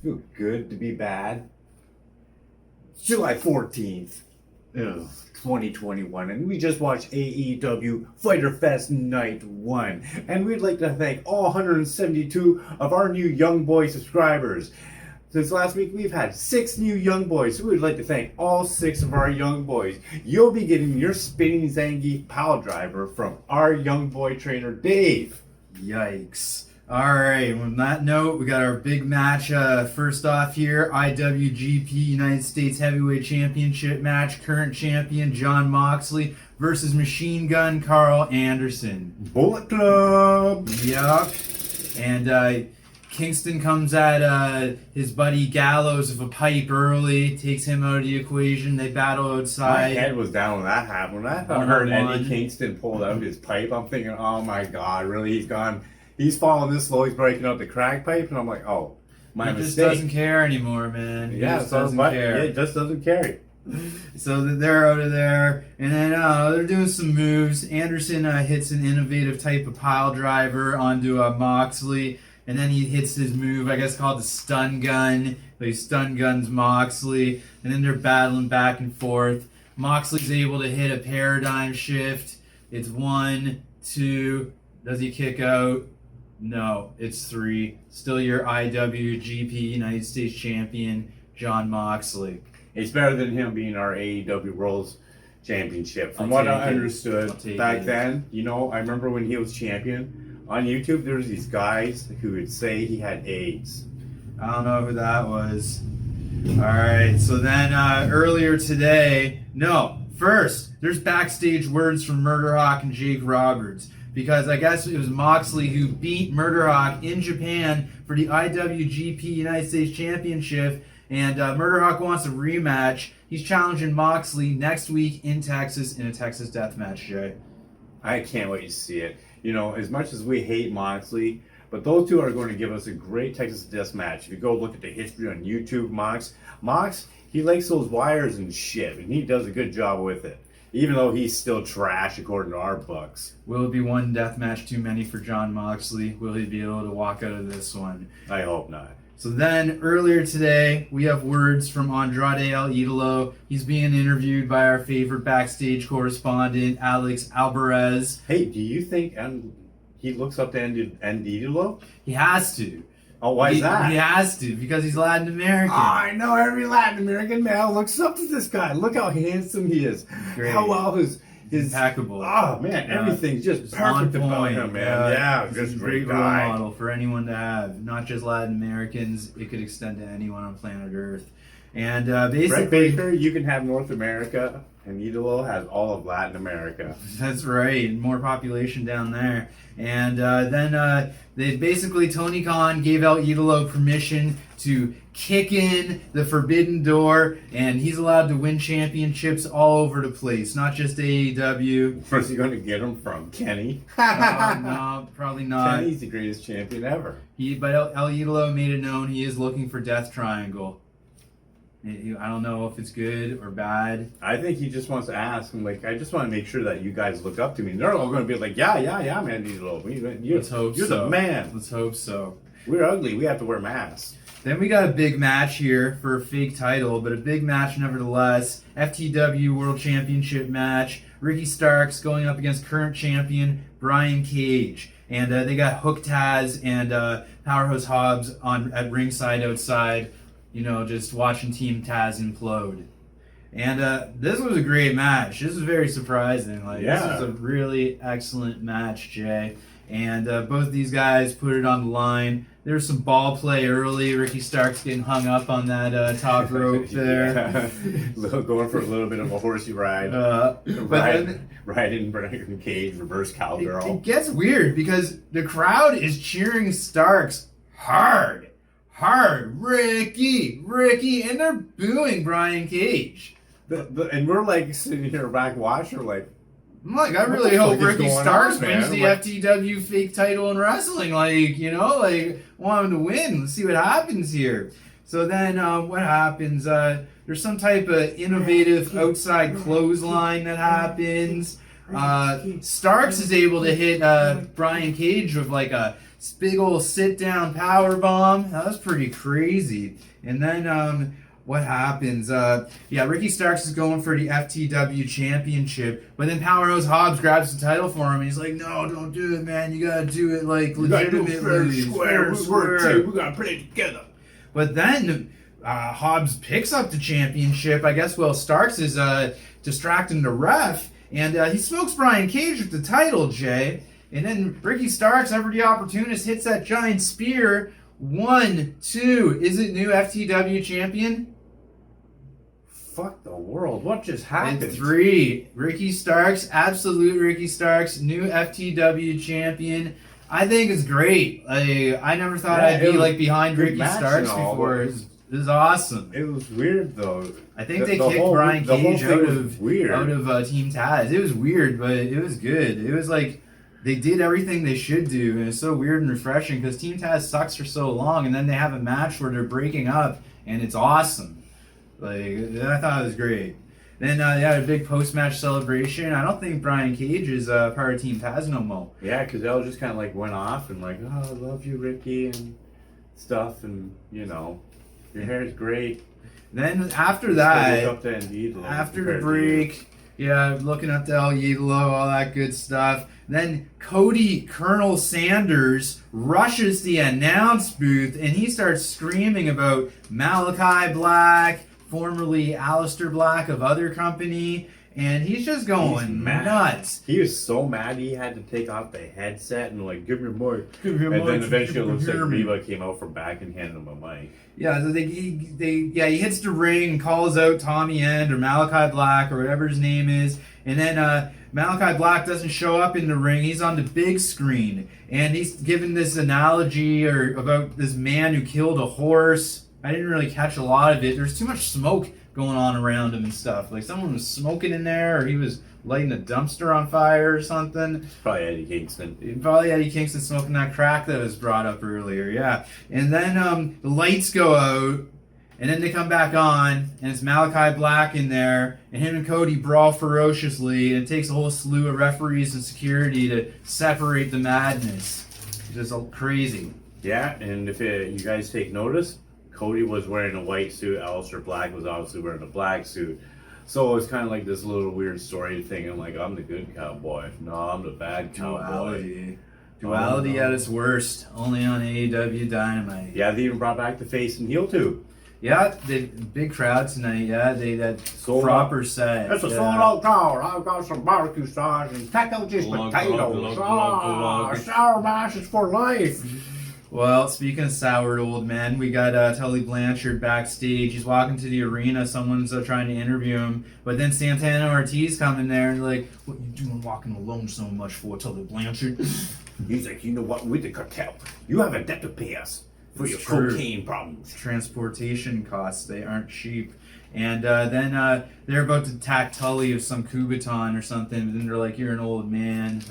Feel good to be bad. July 14th, 2021, and we just watched AEW Fyter Fest Night 1. And we'd like to thank all 172 of our new Young Boy subscribers. Since last week, we've had 6 new Young Boys, so we'd like to thank all 6 of our Young Boys. You'll be getting your spinning Zangief pile driver from our Young Boy trainer, Dave. Yikes. Alright, on that note, we got our big match first off here. IWGP United States Heavyweight Championship match. Current champion Jon Moxley versus Machine Gun Karl Anderson. Bullet Club! Yup. And Kingston comes at his buddy Gallows with a pipe early, takes him out of the equation. They battle outside. My head was down when that happened. When I heard Eddie Kingston pulled out his pipe, I'm thinking, oh my god, really? He's gone. He's falling this slow, he's breaking out the crack pipe, and I'm like, oh, my mistake. He just doesn't care anymore, man. He just doesn't care. Yeah, it just doesn't care. So they're out of there, and then they're doing some moves. Anderson hits an innovative type of pile driver onto Moxley, and then he hits his move, I guess called the stun gun. So he stun guns Moxley, and then they're battling back and forth. Moxley's able to hit a paradigm shift. It's 1, 2. Does he kick out? No, it's 3. Still your IWGP United States Champion, Jon Moxley. It's better than him being our AEW World Championship. From what I understood back then, you know, I remember when he was champion, on YouTube there was these guys who would say he had AIDS. I don't know who that was. Alright, so then earlier today, first, there's backstage words from Murder Hawk and Jake Roberts. Because I guess it was Moxley who beat Murder Hawk in Japan for the IWGP United States Championship. And Murder Hawk wants a rematch. He's challenging Moxley next week in Texas in a Texas Deathmatch, Jay. I can't wait to see it. You know, as much as we hate Moxley, but those two are going to give us a great Texas Deathmatch. If you go look at the history on YouTube, Mox, he likes those wires and shit, and he does a good job with it. Even though he's still trash according to our books. Will it be one death match too many for Jon Moxley? Will he be able to walk out of this one? I hope not. So then, earlier today, we have words from Andrade El Idolo. He's being interviewed by our favorite backstage correspondent, Alex Alvarez. Hey, do you think he looks up to Idolo? He has to. Oh, why is that? He has to, because he's Latin American. Oh, I know every Latin American male looks up to this guy. Look how handsome he is. Great. How well his impeccable. Oh, man, everything's just perfect about him, man. Yeah, just great guy. Role model for anyone to have. Not just Latin Americans. It could extend to anyone on planet Earth. And basically... Brett Baker, you can have North America, and Idolo has all of Latin America. That's right. More population down there. And then they basically, Tony Khan gave El Idolo permission to kick in the forbidden door, and he's allowed to win championships all over the place, not just AEW. Where's he going to get them from? Kenny? No, probably not. Kenny's the greatest champion ever. But El Idolo made it known he is looking for Death Triangle. I don't know if it's good or bad. I think he just wants to ask him, like, I just want to make sure that you guys look up to me. And they're all going to be like, yeah, man, Let's hope you're so. The man. Let's hope so. We're ugly. We have to wear masks. Then we got a big match here for a fake title, but a big match nevertheless. FTW World Championship match. Ricky Starks going up against current champion Brian Cage. And they got Hook Taz and Powerhouse Hobbs at ringside outside. You know, just watching Team Taz implode. And this was a great match. This was very surprising. This was a really excellent match, Jay. And both these guys put it on the line. There was some ball play early. Ricky Starks getting hung up on that top rope there. Going for a little bit of a horsey ride. Riding Brian Cage, reverse cowgirl. It gets weird because the crowd is cheering Starks hard, Ricky, and they're booing Brian Cage. And we're like sitting here back watching, like, I really hope Ricky Starks wins the FTW fake title in wrestling. Want him to win. Let's see what happens here. So then, what happens? There's some type of innovative outside clothesline that happens. Starks is able to hit Brian Cage with like a big old sit-down power bomb. That was pretty crazy. And then what happens? Ricky Starks is going for the FTW championship, but then Powerhouse Hobbs grabs the title for him, and he's like, "No, don't do it, man. You gotta do it like legitimately, square. We gotta play together." But then Hobbs picks up the championship. I guess while Starks is distracting the ref, and he smokes Brian Cage with the title, Jay. And then Ricky Starks, ever the opportunist, hits that giant spear. 1, 2. Is it new FTW champion? Fuck the world. What just happened? And 3. Ricky Starks, absolute Ricky Starks, new FTW champion. I think it's great. I never thought I'd be like behind Ricky Starks before. It was awesome. It was weird though. I think they kicked Brian Cage out of Team Taz. It was weird, but it was good. It was like they did everything they should do, and it's so weird and refreshing because Team Taz sucks for so long, and then they have a match where they're breaking up, and it's awesome. Like, I thought it was great. Then they had a big post-match celebration. I don't think Brian Cage is part of Team Taz no more. Yeah, because they all just kind of like went off and like, "Oh, I love you, Ricky," and stuff, and you know, your hair is great. Then after that, after the break, looking up to El Idolo, all that good stuff. Then Cody Colonel Sanders rushes the announce booth and he starts screaming about Malakai Black, formerly Aleister Black of other company, and he's just going nuts. He was so mad he had to take off the headset and like, "Give me a mic." And then eventually it looks like Reba came out from back and handed him a mic. Yeah, so he hits the ring and calls out Tommy End or Malakai Black or whatever his name is, and then Malakai Black doesn't show up in the ring. He's on the big screen, and he's given this analogy about this man who killed a horse. I didn't really catch a lot of it. There's too much smoke going on around him and stuff. Like someone was smoking in there, or he was lighting a dumpster on fire or something. Probably Eddie Kingston. Probably Eddie Kingston smoking that crack that was brought up earlier, yeah. And then the lights go out, and then they come back on, and it's Malakai Black in there, and him and Cody brawl ferociously, and it takes a whole slew of referees and security to separate the madness. It's just crazy. Yeah, and if you guys take notice, Cody was wearing a white suit, Aleister Black was obviously wearing a black suit. So it's kind of like this little weird story thing. I'm like, I'm the good cowboy. No, I'm the bad cowboy. Duality at its worst, only on AEW Dynamite. Yeah, they even brought back the face and heel too. Yeah, they big crowd tonight. Yeah, they that proper set. That's a sold-out crowd. I've got some barbecue sauce and just potatoes. Sour mash is for life. Well, speaking of soured old men, we got Tully Blanchard backstage. He's walking to the arena. Someone's trying to interview him. But then Santana and Ortiz come in there and like, "What you doing walking alone so much for, Tully Blanchard?" He's like, "You know what? With the cartel, you have a debt to pay us for your cocaine problems. Transportation costs, they aren't cheap." And then they're about to attack Tully with some Kubaton or something. And then they're like, "You're an old man.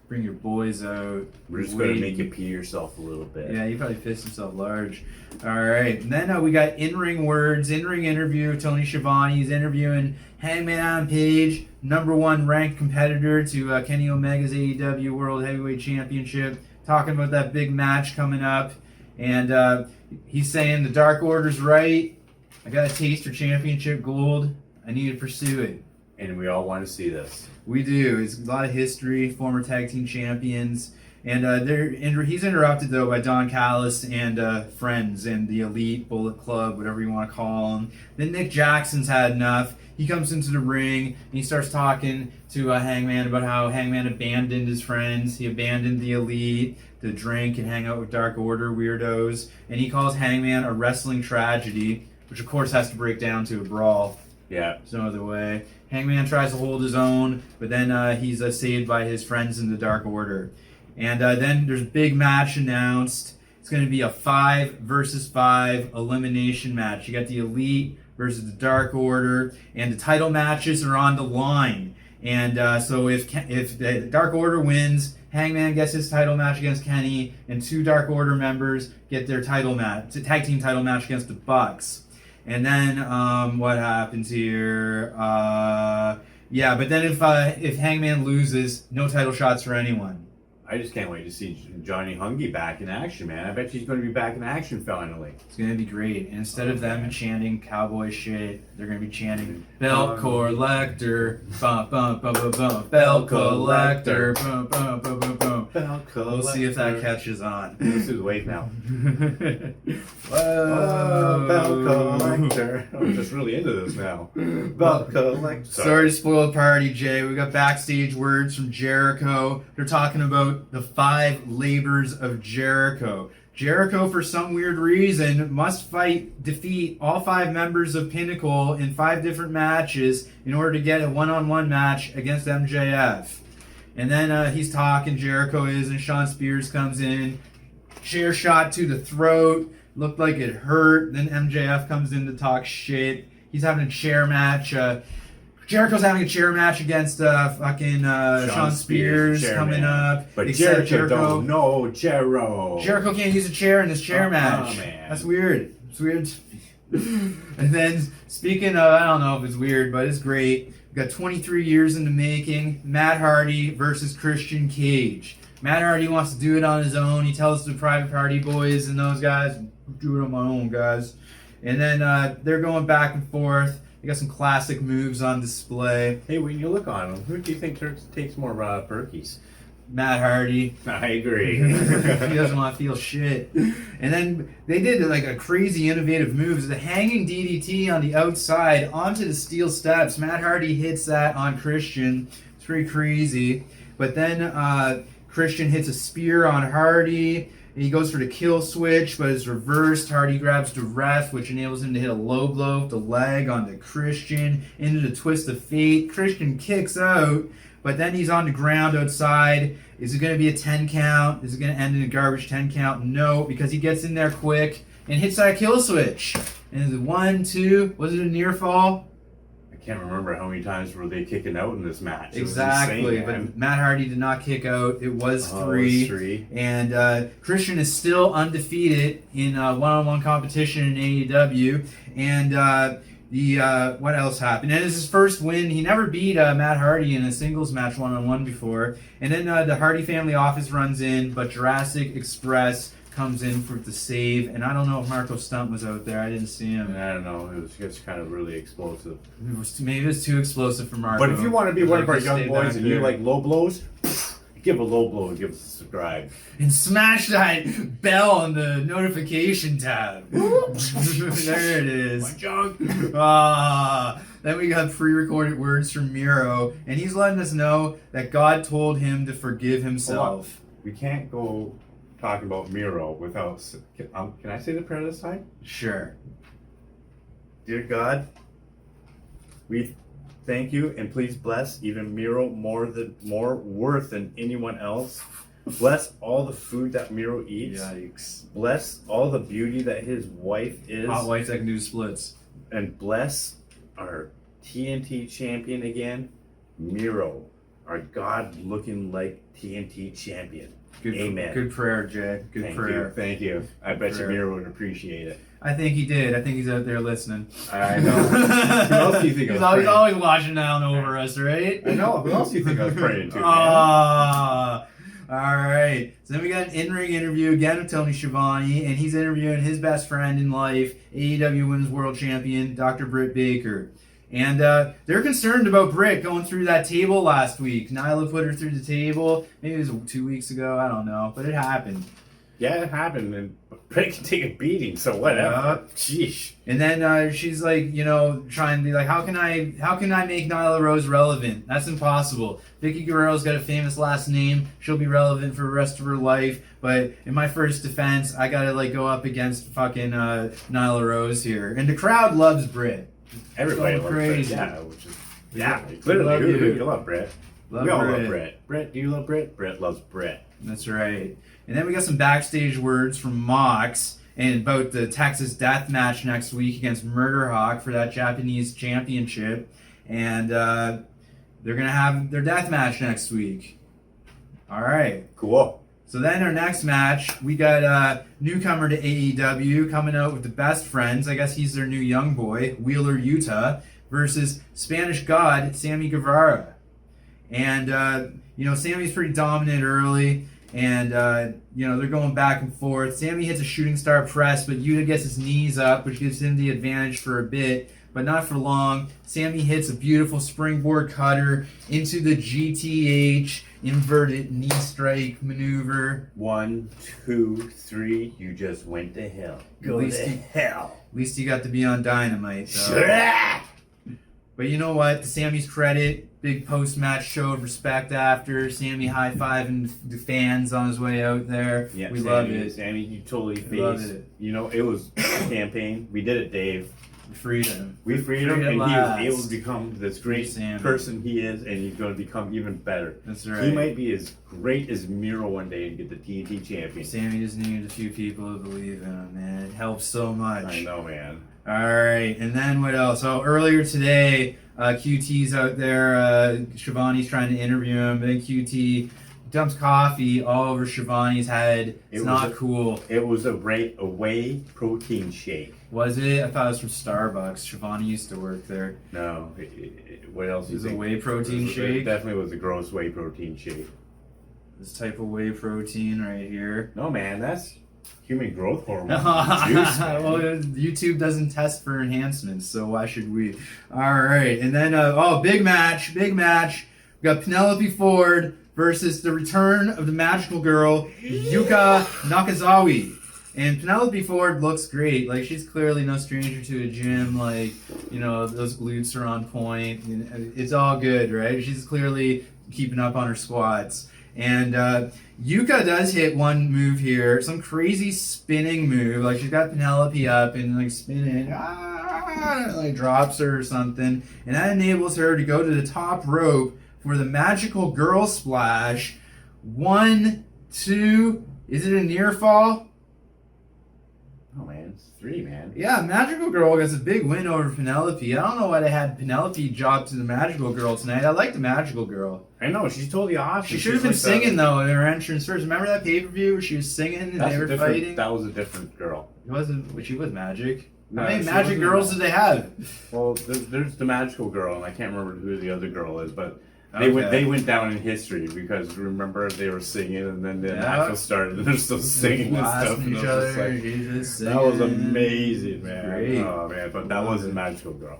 Bring your boys out. We're just going to make you pee yourself a little bit." Yeah, he probably pissed himself large. All right. And then we got in-ring words, in-ring interview. Tony Schiavone, he's interviewing Hangman Page, #1 ranked competitor to Kenny Omega's AEW World Heavyweight Championship, talking about that big match coming up. And he's saying the Dark Order's right. I got a taste for championship gold. I need to pursue it. And we all want to see this. We do. It's a lot of history, former tag team champions. And he's interrupted, though, by Don Callis and friends and the Elite, Bullet Club, whatever you want to call them. Then Nick Jackson's had enough. He comes into the ring and he starts talking to Hangman about how Hangman abandoned his friends. He abandoned the Elite to drink and hang out with Dark Order weirdos. And he calls Hangman a wrestling tragedy, which, of course, has to break down to a brawl. Yeah. There's no other way. Hangman tries to hold his own, but then he's saved by his friends in the Dark Order. And then there's a big match announced. It's going to be a 5 versus 5 elimination match. You got the Elite versus the Dark Order, and the title matches are on the line. And so if the Dark Order wins, Hangman gets his title match against Kenny, and 2 Dark Order members get their tag team title match against the Bucks. And then what happens here? Yeah, but then if Hangman loses, no title shots for anyone. I just can't wait to see Johnny Hungy back in action, man. I bet she's going to be back in action finally. It's going to be great. And instead of them chanting cowboy shit, they're going to be chanting Belt Collector, bum, bum, bum, bum, bum, Belt Collector, bum, bum, bum, bum, bum. Belt Collector. We'll see if that catches on. Let's do the wave now. Whoa. Belt Collector. I'm just really into this now. Belt Collector. Sorry to spoil the party, Jay. We got backstage words from Jericho. They're talking about the 5 Labors of Jericho. Jericho, for some weird reason, must defeat all 5 members of Pinnacle in 5 different matches in order to get a one-on-one match against MJF. And then he's talking, Jericho is, and Shawn Spears comes in. Chair shot to the throat. Looked like it hurt. Then MJF comes in to talk shit. He's having a chair match. Jericho's having a chair match against Shawn Spears coming up. But Jericho don't know Jericho. Jericho can't use a chair in this chair match. Man. That's weird. It's weird. And then, speaking of, I don't know if it's weird, but it's great. We've got 23 years in the making. Matt Hardy versus Christian Cage. Matt Hardy wants to do it on his own. He tells the Private Party boys and those guys, do it on my own, guys. And then they're going back and forth. They got some classic moves on display. Hey, when you look on them, who do you think takes more Perkies? Matt Hardy. I agree. He doesn't want to feel shit. And then they did like a crazy innovative move. The hanging DDT on the outside onto the steel steps. Matt Hardy hits that on Christian. It's pretty crazy. But then Christian hits a spear on Hardy. And he goes for the kill switch, but it's reversed. Hardy grabs the ref, which enables him to hit a low blow with the leg onto Christian into the twist of fate. Christian kicks out, but then he's on the ground outside. Is it going to be a 10 count? Is it going to end in a garbage 10 count? No, because he gets in there quick and hits that kill switch. And is it 1, 2? Was it a near fall? I can't remember how many times were they kicking out in this match. Exactly, insane, but Matt Hardy did not kick out. It was 3. It was 3. And Christian is still undefeated in one-on-one competition in AEW. And what else happened? And it's his first win. He never beat Matt Hardy in a singles match one-on-one before. And then the Hardy family office runs in, but Jurassic Express comes in for the save, and I don't know if Marco Stunt was out there. I didn't see him. I don't know. It was just kind of really explosive. Maybe it was too explosive for Marco. But if you want to be one of our young boys and you there. like low blows, give a low blow and give us a subscribe. And smash that bell on the notification tab. There it is. My junk. Then we got pre-recorded words from Miro, and he's letting us know that God told him to forgive himself. We can't go talking about Miro without... Can I say the prayer this time? Sure. Dear God, we thank you and please bless even Miro more worth than anyone else. Bless all the food that Miro eats. Yikes. Bless all the beauty that his wife is. Hot wife that can do splits. And bless our TNT champion again, Miro, our God looking like TNT champion. Amen. Good prayer, Jay. Good prayer. Thank you. I bet you Miro would appreciate it. I think he did. I think he's out there listening. I know. Who else do you think he's always watching down over us, right? I know. Who else do you think I was praying to, man? All right. So then we got an in-ring interview again with Tony Schiavone, and he's interviewing his best friend in life, AEW Women's World Champion, Dr. Britt Baker. And they're concerned about Britt going through that table last week. Nyla put her through the table. Maybe it was 2 weeks ago. I don't know. But it happened. Yeah, it happened. And Britt can take a beating, so whatever. Sheesh. And then she's like, trying to be like, how can I make Nyla Rose relevant? That's impossible. Vicky Guerrero's got a famous last name. She'll be relevant for the rest of her life. But in my first defense, I gotta go up against fucking Nyla Rose here. And the crowd loves Britt. Everybody loves crazy. Britt. Clearly, you love Britt. We all love Britt. Britt, do you love Britt? Britt loves Britt. That's right. And then we got some backstage words from Mox and about the Texas Deathmatch next week against Murder Hawk for that Japanese championship. And they're going to have their deathmatch next week. All right. Cool. So then our next match, we got a newcomer to AEW coming out with the Best Friends. I guess he's their new young boy, Wheeler Yuta, versus Spanish God Sammy Guevara. And, Sammy's pretty dominant early, and, they're going back and forth. Sammy hits a shooting star press, but Yuta gets his knees up, which gives him the advantage for a bit, but not for long. Sammy hits a beautiful springboard cutter into the GTH inverted knee strike maneuver. 1, 2, 3, you just went to hell. Go to hell. At least you got to be on Dynamite, though. But you know what? To Sammy's credit, big post-match show of respect after. Sammy high-fiving the fans on his way out there. Yeah, we love it. Sammy, you totally Love faced. it. It was a campaign. We did it, Dave. Freedom. We freed him, and he last. was able to become this great person he is, and he's going to become even better. That's right. He might be as great as Miro one day and get the TNT Champion. Sammy just needed a few people to believe in him, man. It helps so much. I know, man. All right, and then what else? Oh, earlier today, QT's out there. Schiavone's trying to interview him. Then QT dumps coffee all over Schiavone's head. It's not cool. It was a whey protein shake. Was it? I thought it was from Starbucks. Schiavone used to work there. No. What else do you think? It was a whey protein shake? It definitely was a gross whey protein shake. This type of whey protein right here. No, man, that's human growth hormone. Juice, well, YouTube doesn't test for enhancements, so why should we? All right, and then big match. We got Penelope Ford versus the return of the magical girl Yuka Nakazawa. And Penelope Ford looks great. Like, she's clearly no stranger to a gym. Like, those glutes are on point. It's all good, right? She's clearly keeping up on her squats. And Yuka does hit one move here, some crazy spinning move. Like, she's got Penelope up and like spinning, like drops her or something, and that enables her to go to the top rope for the magical girl splash. 1, 2, is it a near fall? Oh man, it's 3, man. Yeah, Magical Girl gets a big win over Penelope. I don't know why they had Penelope job to the Magical Girl tonight. I like the Magical Girl. I know, she's totally awesome. She should have been singing, though, in her entrance first. Remember that pay-per-view where she was singing and they were fighting? That was a different girl. It wasn't, but she was Magic. No, How many Magic Girls did they have? Well, there's the Magical Girl, and I can't remember who the other girl is, but Okay. they went down in history because remember they were singing and then the match started and they're still singing and stuff. And each other, that was amazing, man. Great. Oh man, but that wasn't Magical Girl.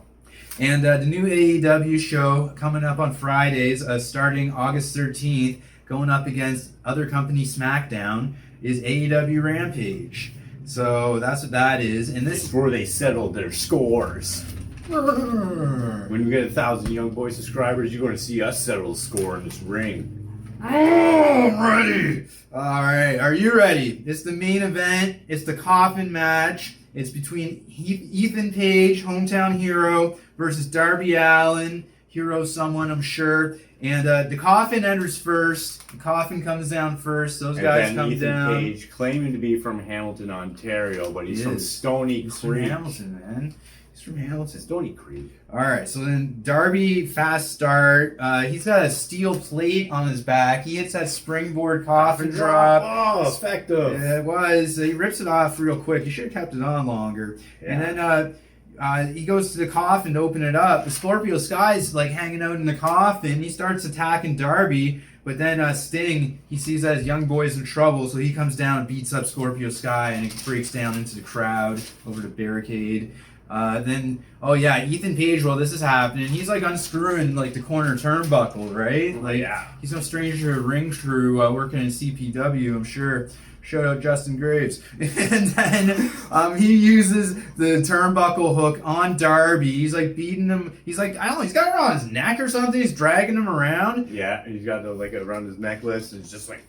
And the new AEW show coming up on Fridays, starting August 13th, going up against other company SmackDown, is AEW Rampage. So that's what that is. And this is where they settled their scores. When we get 1,000 Young Boy subscribers, you're going to see us settle the score in this ring. Ready! All right, are you ready? It's the main event. It's the Coffin Match. It's between Ethan Page, hometown hero, versus Darby Allin, hero someone, I'm sure. And the Coffin enters first. The Coffin comes down first. Those guys come down. Ethan Page, claiming to be from Hamilton, Ontario, but he's from Stony Creek. From Hamilton, man. He's from Hamilton. Stony Creek. All right, so then Darby, fast start. He's got a steel plate on his back. He hits that springboard coffin drop. Oh, effective. Yeah, it was. He rips it off real quick. He should have kept it on longer. Yeah. And then he goes to the coffin to open it up. The Scorpio Sky's like hanging out in the coffin. He starts attacking Darby, but then Sting, he sees that his young boy's in trouble, so he comes down and beats up Scorpio Sky, and it breaks down into the crowd over the barricade. Ethan Page, while this is happening, he's like unscrewing like the corner turnbuckle, right? Like, he's no stranger to a ring crew working in CPW, I'm sure. Shout out Justin Graves. And then he uses the turnbuckle hook on Darby. He's like beating him. He's like, I don't know, he's got it on his neck or something. He's dragging him around. Yeah, he's got it like around his necklace. And it's just like,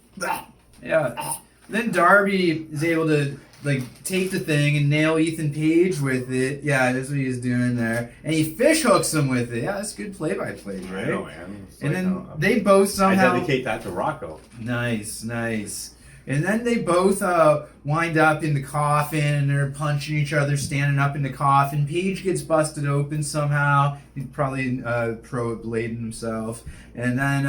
yeah. Then Darby is able to like take the thing and nail Ethan Page with it. Yeah, that's what he's doing there. And he fish hooks him with it. Yeah, that's good play-by-play, right? I know, man. And then they both somehow... I dedicate that to Rocco. Nice. And then they both wind up in the coffin and they're punching each other, standing up in the coffin. Page gets busted open somehow. He's probably pro at blading himself. And then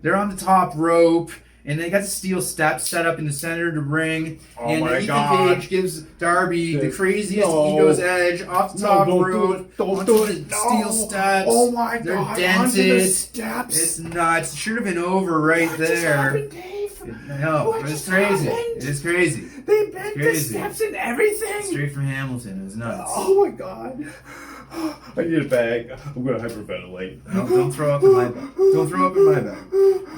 they're on the top rope. And they got the steel steps set up in the center of the ring. Oh and my Ethan God. Page gives Darby the craziest No. ego's edge off the top don't rope. do it. Don't onto do the it. No. steel steps. Oh my They're God. dented. Onto the steps. It's nuts. It should have been over right What there. just happened, Dave? No, What it was just crazy. happened? It is crazy. They bent the crazy. steps and everything. Straight from Hamilton. It was nuts. Oh my God. I need a bag. I'm gonna hyperventilate. Don't throw up in my bag. Don't throw up in my bag.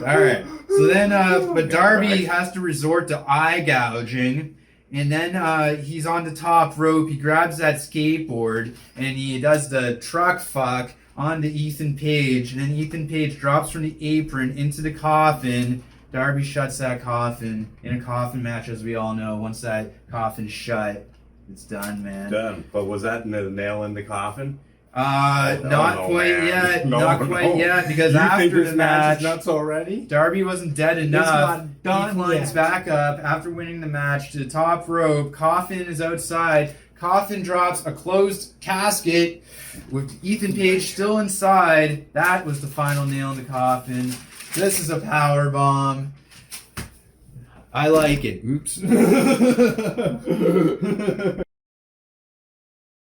All right. So then, but Darby has to resort to eye gouging, and then he's on the top rope. He grabs that skateboard and he does the truck fuck onto Ethan Page, and then Ethan Page drops from the apron into the coffin. Darby shuts that coffin in a coffin match, as we all know. Once that coffin's shut, it's done, man. Done. But was that the nail in the coffin? Not quite yet. No, Not quite yet, because You think after this the match match, is nuts already? Darby wasn't dead enough. not done He climbs yet. back up after winning the match to the top rope. Coffin is outside. Coffin drops a closed casket with Ethan Page still inside. That was the final nail in the coffin. This is a power bomb. I like it. Oops.